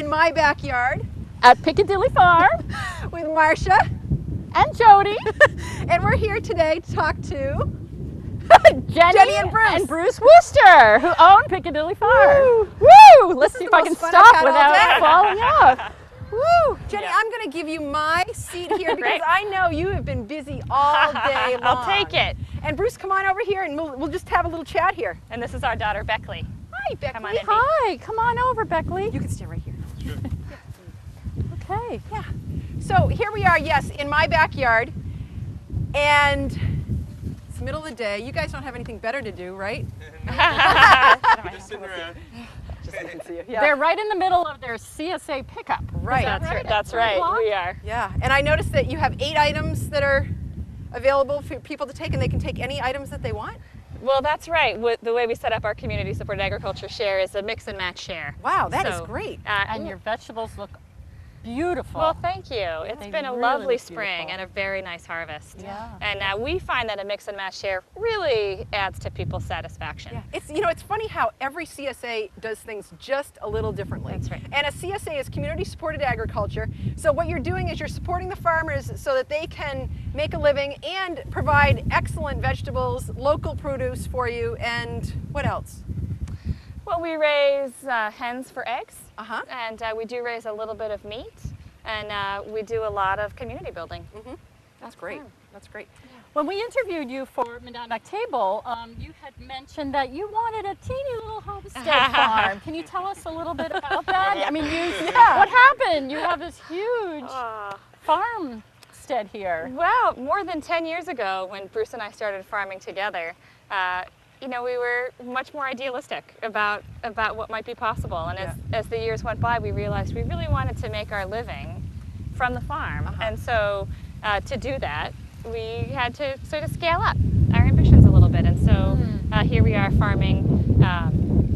in my backyard at Picadilly Farm with Marcia and Jody. And we're here today to talk to Jenny and Bruce Worcester, who own Picadilly Farm. Woo! Woo! Let's see if I can most fun stop I've had all without day. falling off. Woo! Jenny, I'm going to give you my seat here because I know you have been busy all day long. I'll take it. And Bruce, come on over here and we'll just have a little chat here. And this is our daughter, Beckley. Hi, Beckley. Come on in. Hi, come on over, Beckley. You can stay right here. Sure. Okay. Yeah. So here we are, yes, in my backyard. And it's the middle of the day. You guys don't have anything better to do, right? Just sitting around. Just so I can see you. Yeah. They're right in the middle of their CSA pickup. Right. That's right. We are. Yeah. And I noticed that you have 8 items that are available for people to take, and they can take any items that they want. Well, that's right. The way we set up our community supported agriculture share is a mix and match share. Wow, that is So, great. And your vegetables look beautiful. Well, thank you. It's They been a really lovely look spring beautiful. and a very nice harvest. Yeah. And we find that a mix and match share really adds to people's satisfaction. Yeah. It's funny how every CSA does things just a little differently. That's right. And a CSA is community supported agriculture. So what you're doing is you're supporting the farmers so that they can make a living and provide excellent vegetables, local produce for you, and what else? Well, we raise hens for eggs, Uh-huh. and we do raise a little bit of meat, and we do a lot of community building. Mm-hmm. That's great. That's great. When we interviewed you for Monadnock Table, you had mentioned that you wanted a teeny little homestead farm. Can you tell us a little bit about that? I mean, what happened? You have this huge farmstead here. Well, more than 10 years ago, when Bruce and I started farming together, we were much more idealistic about what might be possible. And as the years went by, we realized we really wanted to make our living from the farm. Uh-huh. And so to do that, we had to sort of scale up our ambitions a little bit. And so here we are farming.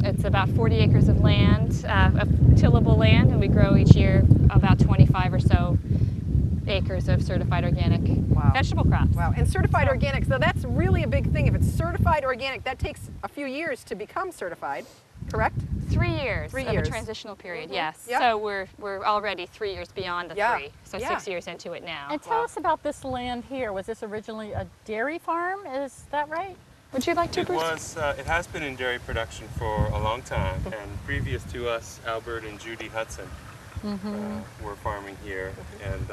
It's about 40 acres of land, of tillable land, and we grow each year about 25 or so acres of certified organic vegetable crops. Wow, and certified organic, so that's really a big thing. If it's certified organic, that takes a few years to become certified, correct? 3 years, 3 of years. a transitional period, yes. Yep. So we're already 3 years beyond the 3, so Yeah. 6 years into it now. And tell us about this land here. Was this originally a dairy farm? Is that right? Would you like to, It Bruce? it has been in dairy production for a long time, and previous to us, Albert and Judy Hudson were farming here, and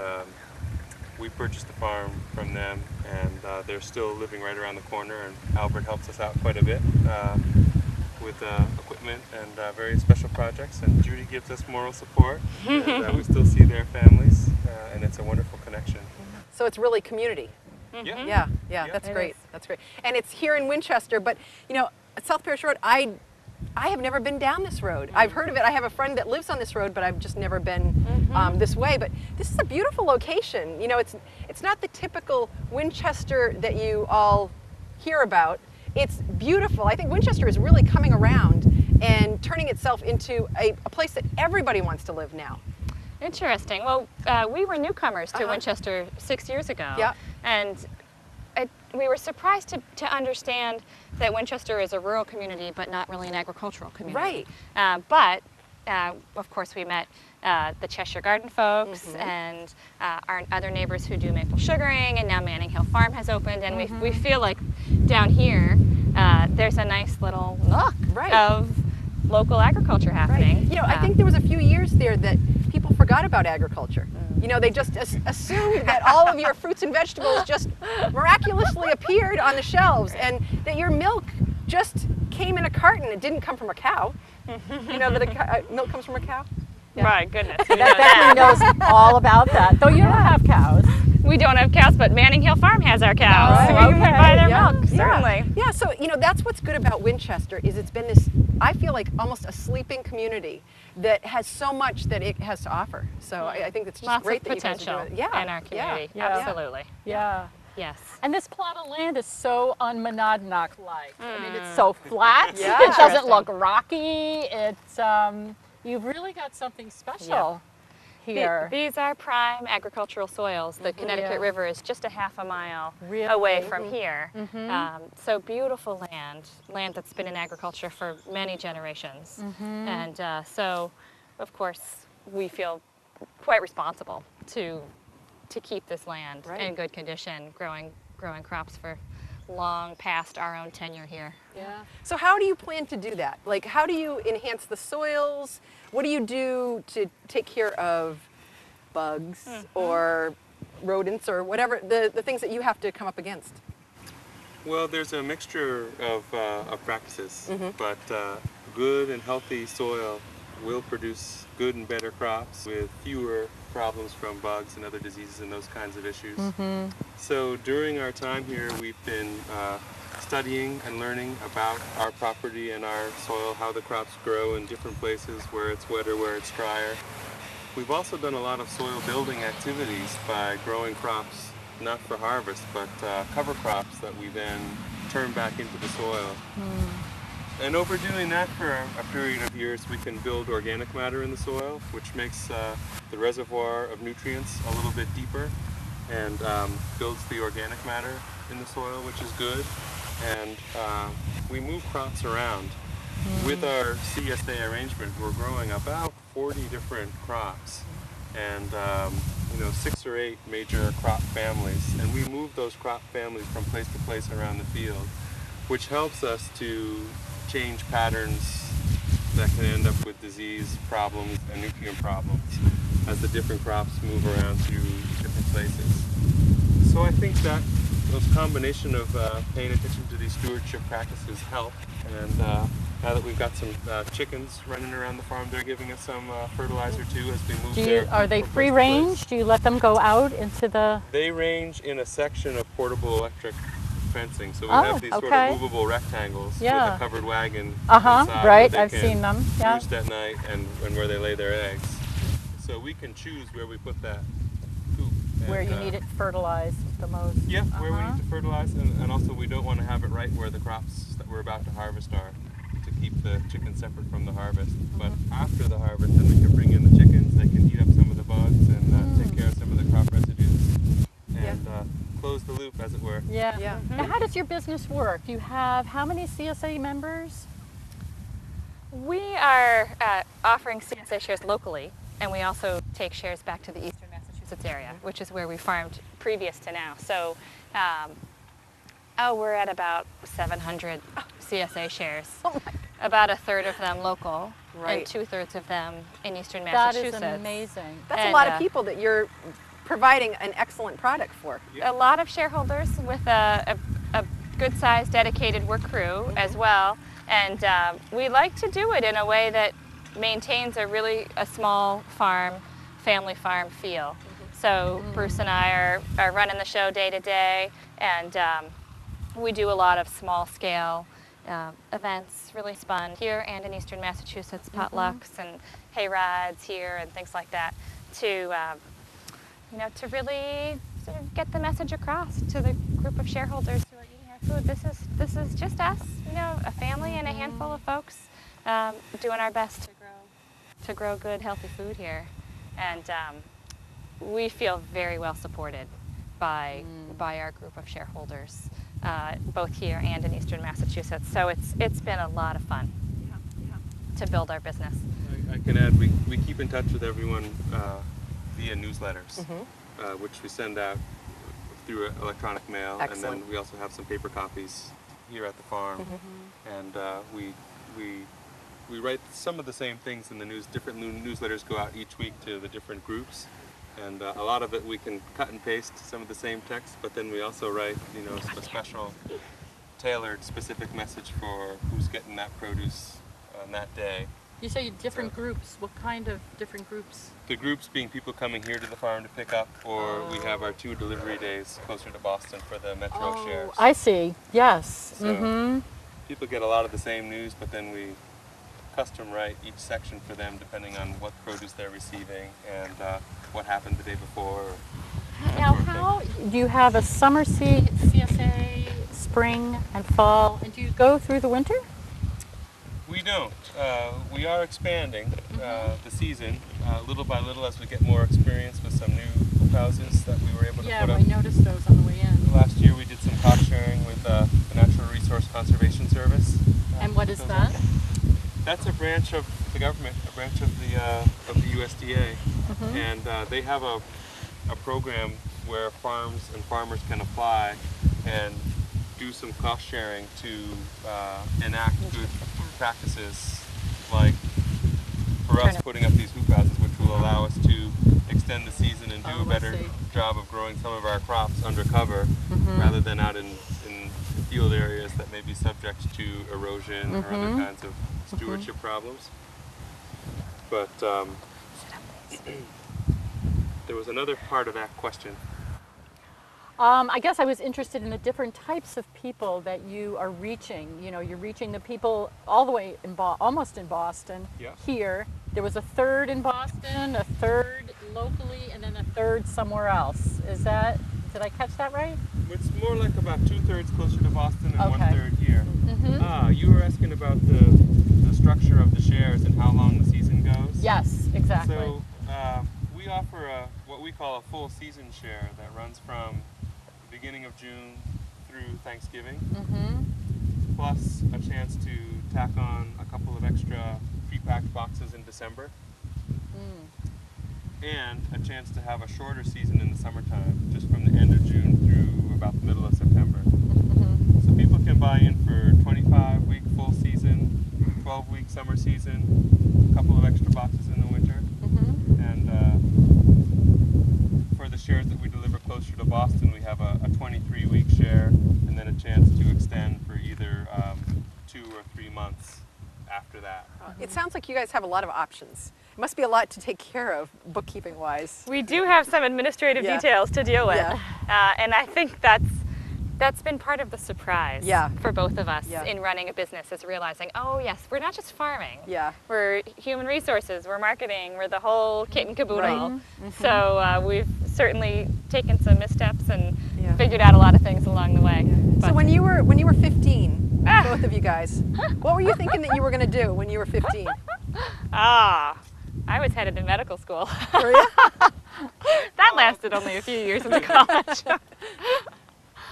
we purchased the farm from them, and they're still living right around the corner, and Albert helps us out quite a bit with equipment and various special projects, and Judy gives us moral support, and we still see their families, and it's a wonderful connection. So it's really community. Yeah. Yeah, that's It great. is. That's great. And it's here in Winchester, but at South Parish Road, I have never been down this road. I've heard of it. I have a friend that lives on this road, but I've just never been this way. But this is a beautiful location. It's not the typical Winchester that you all hear about. It's beautiful. I think Winchester is really coming around and turning itself into a place that everybody wants to live now. Interesting. Well, we were newcomers to Winchester 6 years ago, and we were surprised to understand that Winchester is a rural community, but not really an agricultural community. Right. But of course, we met the Cheshire Garden folks and our other neighbors who do maple sugaring, and now Manning Hill Farm has opened, and we feel like down here there's a nice little nook of local agriculture happening. Right. I think there was a few years there that people forgot about agriculture. They just assumed that all of your fruits and vegetables just miraculously appeared on the shelves, and that your milk just came in a carton. It didn't come from a cow. You know that milk comes from a cow? Yeah. My goodness. We know Beckley that. knows all about that, though you don't have cows. We don't have cows, but Manning Hill Farm has our cows. Oh, We okay. buy their Yeah. milk, certainly. Yeah, so that's what's good about Winchester is it's been this, I feel like almost a sleeping community that has so much that it has to offer. So I think it's just Lots great of that you guys potential are doing it. in our community. Yeah. Absolutely. Yeah. Yes. And this plot of land is so unmonadnock-like. I mean, it's so flat. Yeah. It doesn't look rocky. It's you've really got something special here. These are prime agricultural soils. The Connecticut Yeah. River is just a half a mile Really? away from here. So beautiful land that's been in agriculture for many generations. And so, of course, we feel quite responsible to keep this land Right. in good condition, growing crops for long past our own tenure here. Yeah. So how do you plan to do that? Like, how do you enhance the soils? What do you do to take care of bugs or rodents or whatever, the things that you have to come up against? Well, there's a mixture of practices, but good and healthy soil will produce good and better crops with fewer problems from bugs and other diseases and those kinds of issues. So during our time here, we've been studying and learning about our property and our soil, how the crops grow in different places, where it's wetter, where it's drier. We've also done a lot of soil building activities by growing crops not for harvest, but cover crops that we then turn back into the soil. And over doing that for a period of years, we can build organic matter in the soil, which makes the reservoir of nutrients a little bit deeper and builds the organic matter in the soil, which is good. And we move crops around. With our CSA arrangement, we're growing about 40 different crops and 6 or 8 major crop families. And we move those crop families from place to place around the field, which helps us to change patterns that can end up with disease problems and nutrient problems as the different crops move around to different places. So I think that those combination of paying attention to these stewardship practices help. And now that we've got some chickens running around the farm, they're giving us some fertilizer too as we move Are they from free place to range? place. Do you let them go out into the? They range in a section of portable electric fencing. So we Oh, have these sort okay. of movable rectangles Yeah. with a covered wagon inside where Right. they I've can seen them. Yeah. roost at night and where they lay their eggs. So we can choose where we put that coop. Where And, you need it fertilized the most. Yeah, where we need to fertilize, and also we don't want to have it right where the crops that we're about to harvest are, to keep the chickens separate from the harvest. But after the harvest, then we can bring in the chickens, they can eat up some of the bugs and take care of some of the crop residues and close the loop, as it were. Yeah. Yeah. Now, how does your business work? You have how many CSA members? We are offering CSA shares locally, and we also take shares back to the eastern Massachusetts area, which is where we farmed previous to now. So we're at about 700 CSA shares. About a third of them local, Right. and 2/3 of them in eastern That Massachusetts. is amazing. That's a And, lot of people that you're providing an excellent product for. A lot of shareholders with a good-sized, dedicated work crew as well. And we like to do it in a way that maintains a small farm, family farm feel. So Bruce and I are running the show day to day, and we do a lot of small-scale events, really fun here and in eastern Massachusetts, potlucks and hay rides here and things like that to really sort of get the message across to the group of shareholders who are eating our food. This is just us, a family and a handful of folks doing our best to grow good, healthy food here, and we feel very well supported by our group of shareholders, both here and in eastern Massachusetts. So it's been a lot of fun to build our business. I can add, we keep in touch with everyone via newsletters, which we send out through electronic mail. Excellent. And then we also have some paper copies here at the farm. And we write some of the same things in the news. Different newsletters go out each week to the different groups. And a lot of it we can cut and paste some of the same text, but then we also write, a special, tailored, specific message for who's getting that produce on that day. You say different groups. What kind of different groups? The groups being people coming here to the farm to pick up, or we have our 2 delivery days closer to Boston for the Metro shares. I see. Yes. So people get a lot of the same news, but then we custom write each section for them depending on what produce they're receiving and what happened the day before. Now, how do you have a summer CSA, spring and fall, and do you go through the winter? We don't. We are expanding the season little by little as we get more experience with some new houses that we were able to put up. I noticed those on the way in. Last year we did some cost sharing with the Natural Resource Conservation Service. And what is that? That's a branch of the government, a branch of the USDA, and they have a program where farms and farmers can apply and do some cost sharing to enact good practices, like for us putting up these hoop houses, which will allow us to extend the season and do a better job of growing some of our crops under cover rather than out in field areas that may be subject to erosion or other kinds of stewardship problems. But there was another part of that question. I guess I was interested in the different types of people that you are reaching. You know, you're reaching the people all the way in almost in Boston. Yeah. Here, there was a third in Boston, a third locally, and then a third somewhere else. Is that? Did I catch that right? It's more like about 2/3 closer to Boston and Okay. 1/3 here. You were asking about the structure of the shares and how long the season goes. Yes, exactly. So we offer what we call a full season share that runs from the beginning of June through Thanksgiving, plus a chance to tack on a couple of extra pre-packed boxes in December, and a chance to have a shorter season in the summertime, just from the end of June through about the middle of September. So people can buy in for 25-week full season, 12-week summer season, a couple of extra boxes in the winter, and for the shares that we deliver closer to Boston, we have a 23-week share, and then a chance to extend for either 2 or 3 months after that. It sounds like you guys have a lot of options. It must be a lot to take care of, bookkeeping wise. We do have some administrative details to deal with, and I think that's been part of the surprise for both of us in running a business, is realizing, oh yes, we're not just farming. We're human resources, we're marketing, we're the whole kit and caboodle. So we've certainly taken some missteps and figured out a lot of things along the way. So when you were 15, both of you guys, what were you thinking that you were going to do when you were 15? I was headed to medical school. Were you? That lasted only a few years into college.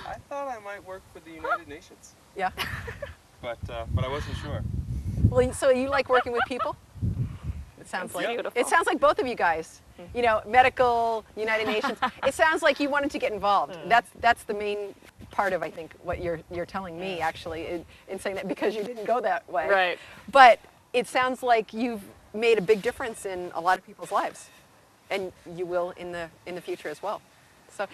I thought I might work for the United Nations. Yeah. But I wasn't sure. Well, so you like working with people? It sounds like beautiful. It sounds like both of you guys. You know, medical, United Nations. It sounds like you wanted to get involved. That's the main part of, I think, what you're telling me, actually, in saying that, because you didn't go that way. Right. But it sounds like you've made a big difference in a lot of people's lives, and you will in the future as well. So.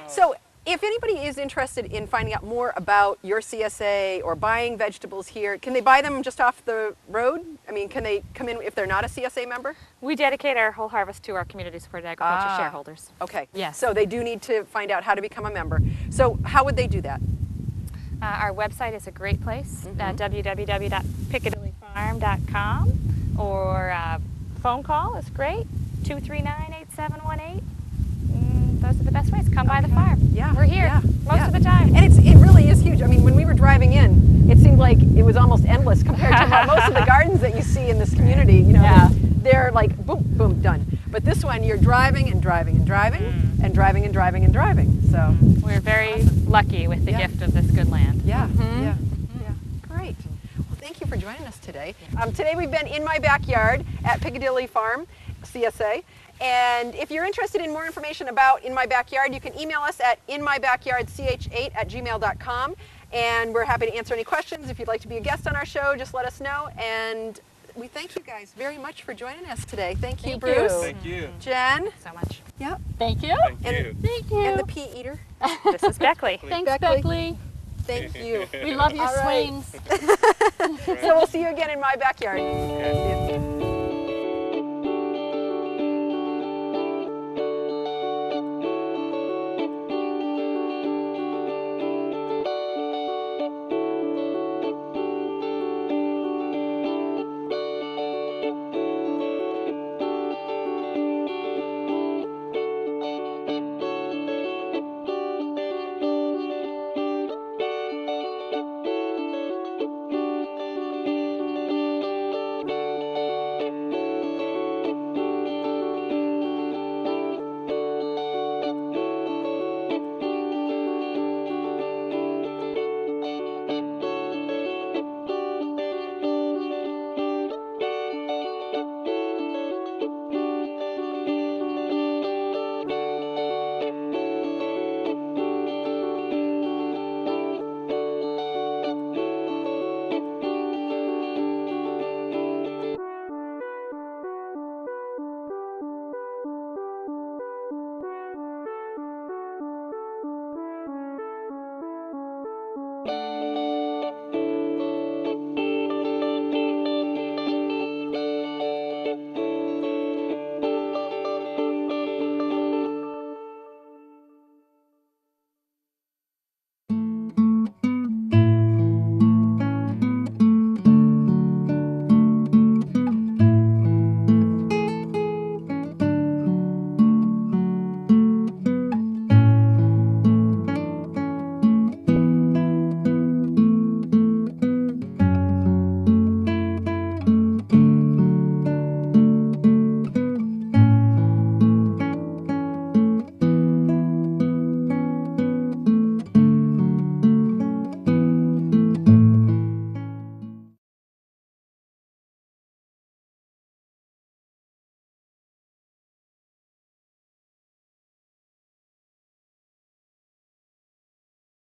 So if anybody is interested in finding out more about your CSA or buying vegetables here, can they buy them just off the road? I mean, can they come in if they're not a CSA member? We dedicate our whole harvest to our community supported agriculture shareholders. Okay. Yes. So they do need to find out how to become a member. So how would they do that? Our website is a great place, www.piccadillyfarm.com, or phone call is great, 239-8718. Those are the best ways. Come by the farm. Yeah. We're here most of the time. And it really is huge. I mean, when we were driving in, it seemed like it was almost endless compared to most of the gardens that you see in this community. You know, they're like boom, boom, done. But this one, you're driving and driving and driving and driving and driving and driving. So we're very lucky with the gift of this good land. Great. Well, thank you for joining us today. Today we've been in my backyard at Picadilly Farm, CSA. And if you're interested in more information about In My Backyard, you can email us at inmybackyardch8@gmail.com. And we're happy to answer any questions. If you'd like to be a guest on our show, just let us know. And we thank you guys very much for joining us today. Thank you, Bruce. Thank you. Jen. So much. Yep. Thank you. Thank you. Thank you. And the pea eater. This is Beckley. Thanks, Beckley. Thank you. We love your All right. swings. So we'll see you again in my backyard. Okay.